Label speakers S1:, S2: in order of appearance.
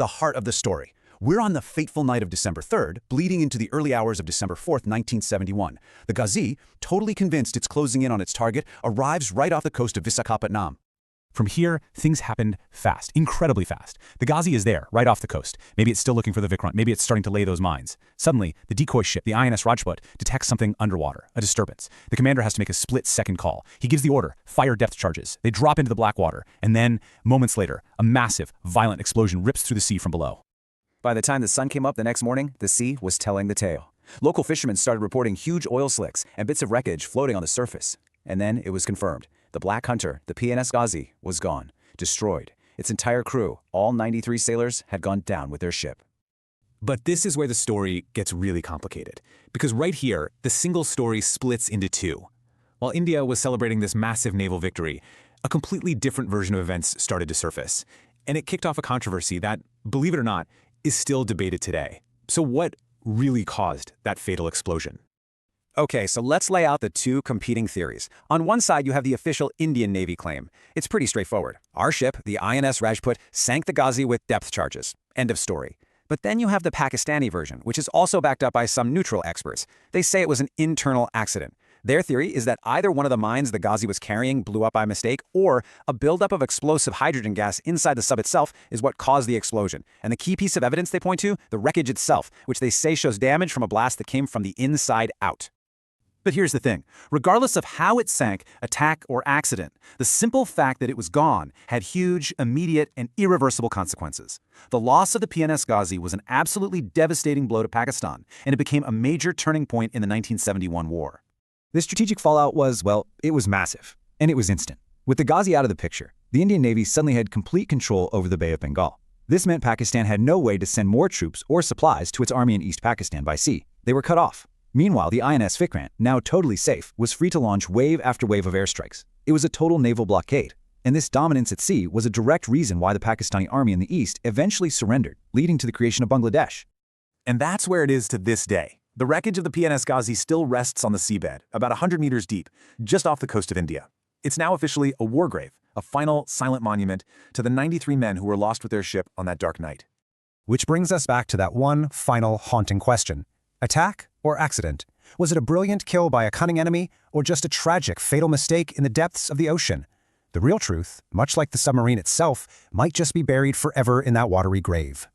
S1: the heart of the story. We're on the fateful night of December 3rd, bleeding into the early hours of December 4th, 1971. The Ghazi, totally convinced it's closing in on its target, arrives right off the coast of Visakhapatnam.
S2: From here, things happened fast, incredibly fast. The Ghazi is there, right off the coast. Maybe it's still looking for the Vikrant, maybe it's starting to lay those mines. Suddenly, the decoy ship, the INS Rajput, detects something underwater, a disturbance. The commander has to make a split-second call. He gives the order, fire depth charges. They drop into the black water, and then, moments later, a massive, violent explosion rips through the sea from below.
S3: By the time the sun came up the next morning, the sea was telling the tale. Local fishermen started reporting huge oil slicks and bits of wreckage floating on the surface. And then it was confirmed. The Black Hunter, the PNS Ghazi, was gone, destroyed. Its entire crew, all 93 sailors, had gone down with their ship.
S2: But this is where the story gets really complicated. Because right here, the single story splits into two. While India was celebrating this massive naval victory, a completely different version of events started to surface. And it kicked off a controversy that, believe it or not, is still debated today. So what really caused that fatal explosion?
S3: Okay, so let's lay out the two competing theories. On one side, you have the official Indian Navy claim. It's pretty straightforward. Our ship, the INS Rajput, sank the Ghazi with depth charges. End of story. But then you have the Pakistani version, which is also backed up by some neutral experts. They say it was an internal accident. Their theory is that either one of the mines the Ghazi was carrying blew up by mistake, or a buildup of explosive hydrogen gas inside the sub itself is what caused the explosion. And the key piece of evidence they point to, the wreckage itself, which they say shows damage from a blast that came from the inside out.
S1: But here's the thing. Regardless of how it sank, attack or accident, the simple fact that it was gone had huge, immediate, and irreversible consequences. The loss of the PNS Ghazi was an absolutely devastating blow to Pakistan, and it became a major turning point in the 1971 war.
S4: The strategic fallout was, well, it was massive, and it was instant. With the Ghazi out of the picture, the Indian Navy suddenly had complete control over the Bay of Bengal. This meant Pakistan had no way to send more troops or supplies to its army in East Pakistan by sea. They were cut off. Meanwhile, the INS Vikrant, now totally safe, was free to launch wave after wave of airstrikes. It was a total naval blockade. And this dominance at sea was a direct reason why the Pakistani army in the east eventually surrendered, leading to the creation of Bangladesh.
S2: And that's where it is to this day. The wreckage of the PNS Ghazi still rests on the seabed, about 100 meters deep, just off the coast of India. It's now officially a war grave, a final silent monument to the 93 men who were lost with their ship on that dark night.
S5: Which brings us back to that one final haunting question. Attack or accident? Was it a brilliant kill by a cunning enemy, or just a tragic, fatal mistake in the depths of the ocean? The real truth, much like the submarine itself, might just be buried forever in that watery grave.